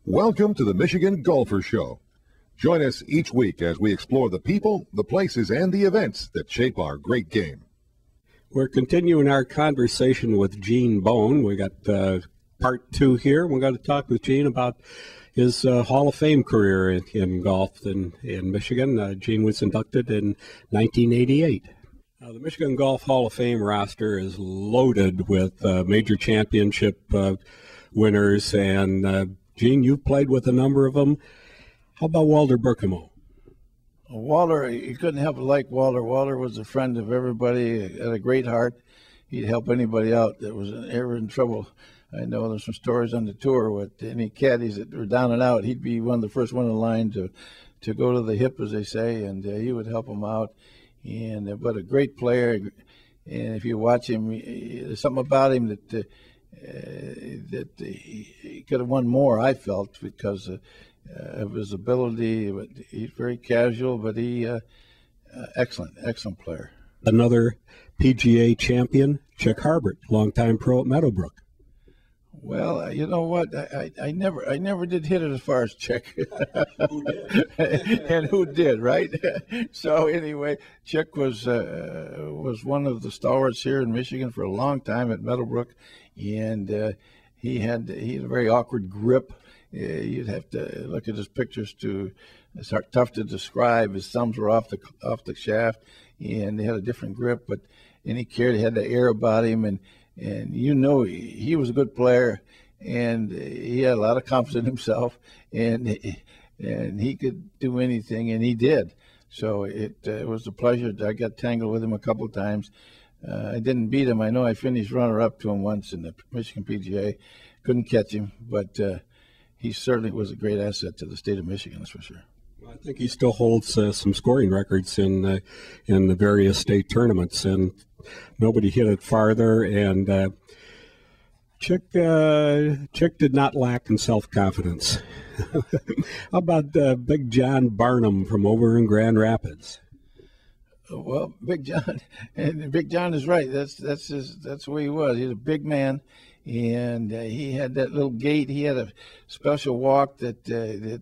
Welcome to the Michigan Golfer Show. Join us each week as we explore the people, the places, and the events that shape our great game. We're continuing our conversation with Gene Bone. We got part 2 here. We're going to talk with Gene about his Hall of Fame career in golf in Michigan. Gene was inducted in 1988. The Michigan Golf Hall of Fame roster is loaded with major championship winners, and Gene, you've played with a number of them. How about Walter Burke? Walter, you couldn't help but like Walter. Walter was a friend of everybody, had a great heart. He'd help anybody out that was ever in trouble. I know there's some stories on the tour with any caddies that were down and out. He'd be one of the first one in line to go to the hip, as they say, and he would help them out. And but a great player. And if you watch him, there's something about him that he could have won more, I felt, because of his ability. He's very casual, but he excellent player. Another PGA champion, Chuck Harbert, longtime pro at Meadowbrook. Well, you know what? I never did hit it as far as Chuck. Who did? And who did, right? So anyway, Chuck was one of the stalwarts here in Michigan for a long time at Meadowbrook, and he had a very awkward grip. You'd have to look at his pictures it's tough to describe. His thumbs were off the shaft, and they had a different grip, but he had the air about him, and you know he was a good player, and he had a lot of confidence in himself, and he could do anything, and he did. So it was a pleasure. I got tangled with him a couple of times. I didn't beat him. I know I finished runner-up to him once in the Michigan PGA. Couldn't catch him, but he certainly was a great asset to the state of Michigan, that's for sure. I think he still holds some scoring records in the various state tournaments, and nobody hit it farther. And Chick did not lack in self-confidence. How about Big John Barnum from over in Grand Rapids? Well, Big John is right. That's the way he was. He's a big man, and he had that little gait. He had a special walk that a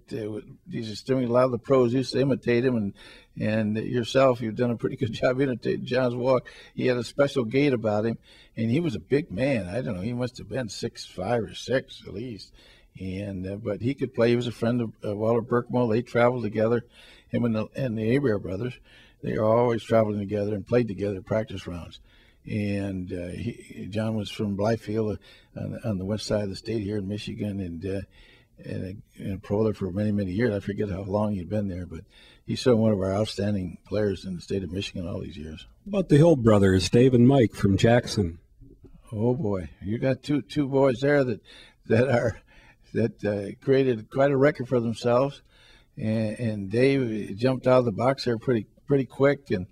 lot of the pros used to imitate him, and yourself, you've done a pretty good job imitating John's walk. He had a special gait about him, and he was a big man. I don't know, he must have been 6'5" or 6" at least, and but he could play. He was a friend of Walter Burke. They traveled together, him and the Aber brothers. They were always traveling together and played together at practice rounds. And John was from Blythefield on the west side of the state here in Michigan, and a pro there for many, many years. I forget how long he'd been there, but he's still one of our outstanding players in the state of Michigan all these years. How about the Hill brothers, Dave and Mike from Jackson? Oh boy, you got two boys there that created quite a record for themselves. And Dave jumped out of the box there pretty quick and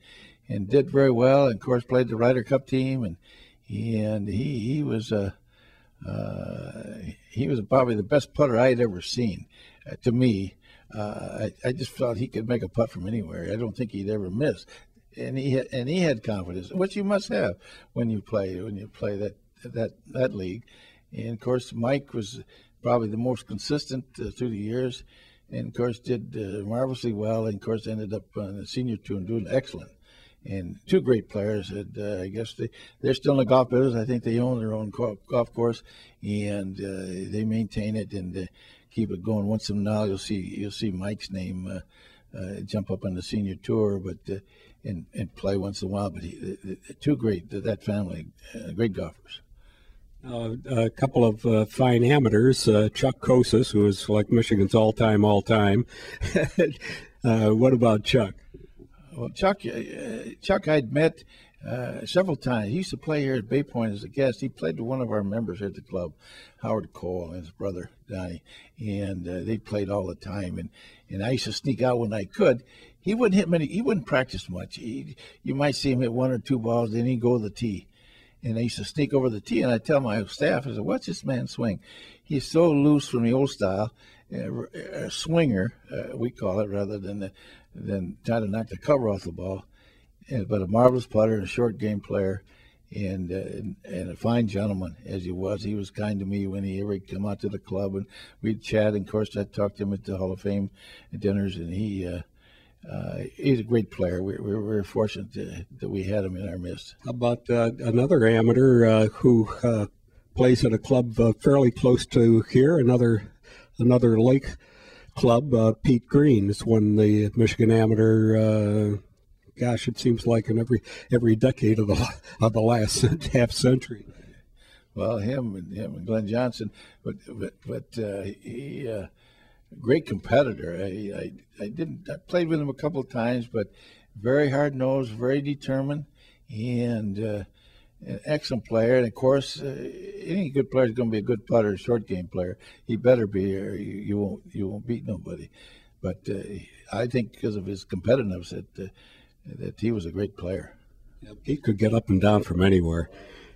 did very well, and of course played the Ryder Cup team, and he was probably the best putter I had ever seen. To me, I just felt he could make a putt from anywhere. I don't think he'd ever miss, and he had confidence, which you must have when you play that league. And of course, Mike was probably the most consistent through the years. And, of course, did marvelously well, and, of course, ended up on the senior tour and doing excellent. And two great players. I guess they're still in the golf business. I think they own their own golf course, and they maintain it and keep it going. Once in a while, you'll see Mike's name jump up on the senior tour, but and play once in a while. But two great, that family, great golfers. A couple of fine amateurs, Chuck Kosis, who is like Michigan's all-time. What about Chuck? Well, Chuck I'd met several times. He used to play here at Bay Point as a guest. He played with one of our members at the club, Howard Cole, and his brother, Donnie, and they played all the time. And I used to sneak out when I could. He wouldn't hit many. He wouldn't practice much. You might see him hit one or two balls, then he'd go to the tee. And I used to sneak over the tee, and I'd tell my staff, I said, watch this man swing. He's so loose from the old style, a swinger, we call it, rather than trying to knock the cover off the ball. But a marvelous putter and a short game player. and a fine gentleman as he was. He was kind to me when he ever come out to the club, and we'd chat. And of course, I talked to him at the Hall of Fame dinners, and he's a great player. We're fortunate that we had him in our midst. How about another amateur who plays at a club fairly close to here, another lake club, Pete Green has won the Michigan Amateur. Gosh, it seems like in every decade of the last half century. Well, him and Glen Johnson, but he great competitor. I played with him a couple of times, but very hard nosed, very determined, and an excellent player. And of course, any good player is going to be a good putter, short game player. He better be, or you won't beat nobody. But I think because of his competitiveness that he was a great player. He could get up and down from anywhere.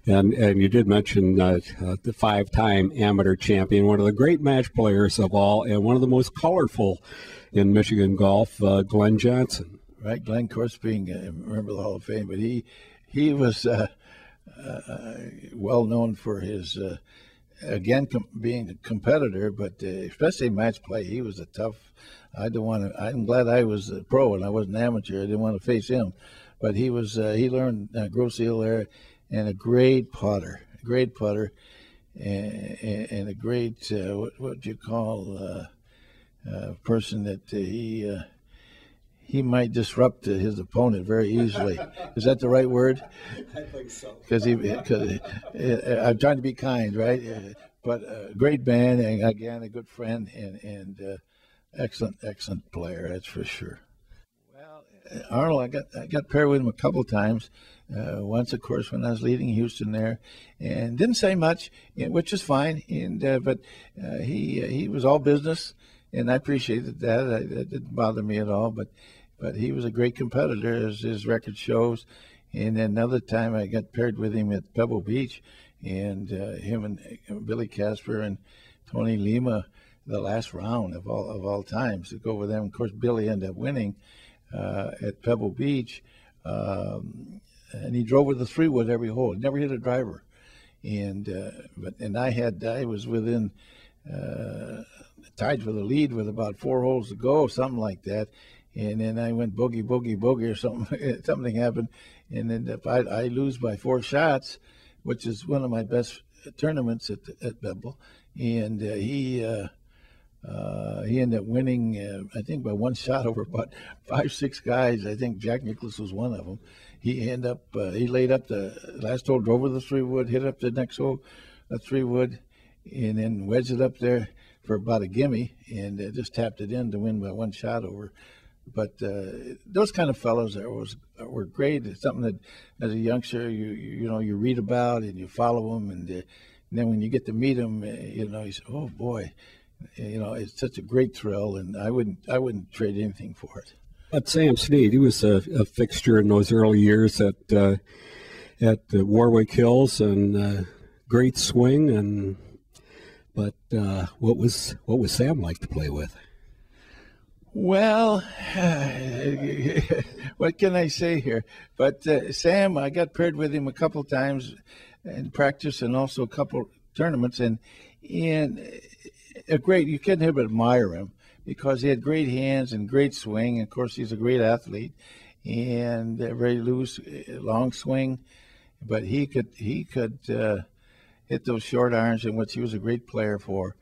And you did mention the 5-time amateur champion, one of the great match players of all, and one of the most colorful in Michigan golf, Glen Johnson. Right, Glen, of course, being a member of the Hall of Fame, but he was well known for his being a competitor, but especially match play. He was a tough. I'm glad I was a pro and I wasn't amateur. I didn't want to face him, but he was. He learned a gross deal there, and a great putter, and a great what you call person that he might disrupt his opponent very easily. Is that the right word? I think so. Because I'm trying to be kind, right? But a great man, and again, a good friend, and excellent player, that's for sure. Well, Arnold, I got paired with him a couple of times. Once, of course, when I was leading Houston there, and didn't say much, which is fine. And but he was all business, and I appreciated that. That didn't bother me at all. But he was a great competitor, as his record shows. And then another time, I got paired with him at Pebble Beach, and him and Billy Casper and Tony Lima, the last round of all times to go with them. Of course, Billy ended up winning at Pebble Beach. And he drove with a 3-wood every hole. Never hit a driver, and I was within tied for the lead with about 4 holes to go, something like that. And then I went boogie or something. Something happened, and then if I lose by 4 shots, which is one of my best tournaments at Pebble, and he ended up winning, I think by 1 shot over about 5-6 guys. I think Jack Nicklaus was one of them. He laid up the last hole, drove with a 3-wood, hit up the next hole, a 3-wood, and then wedged it up there for about a gimme, and just tapped it in to win by 1 shot over. But those kind of fellows were great. It's something that, as a youngster, you read about and you follow them, and then when you get to meet them, you say, oh boy, it's such a great thrill, and I wouldn't trade anything for it. But Sam Snead, he was a fixture in those early years at the Warwick Hills, and great swing. But what was Sam like to play with? Well, what can I say here? But Sam, I got paired with him a couple of times in practice, and also a couple tournaments, and a great. You can't help but admire him, because he had great hands and great swing. Of course, he's a great athlete, and very loose, long swing. But he could hit those short irons, in which he was a great player for.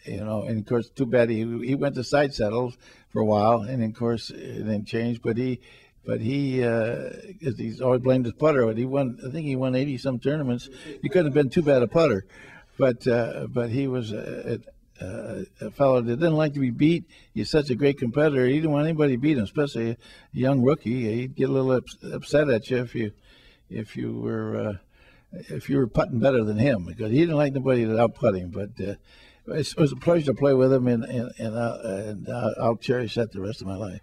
And of course, too bad he went to side saddles for a while, and of course then changed. But he's always blamed his putter. But I think he won 80-some tournaments. He couldn't have been too bad a putter, but he was a fellow that didn't like to be beat. He's such a great competitor. He didn't want anybody to beat him, especially a young rookie. He'd get a little upset at you if you were putting better than him, because he didn't like nobody to out-putt him. But it was a pleasure to play with him, and I'll cherish that the rest of my life.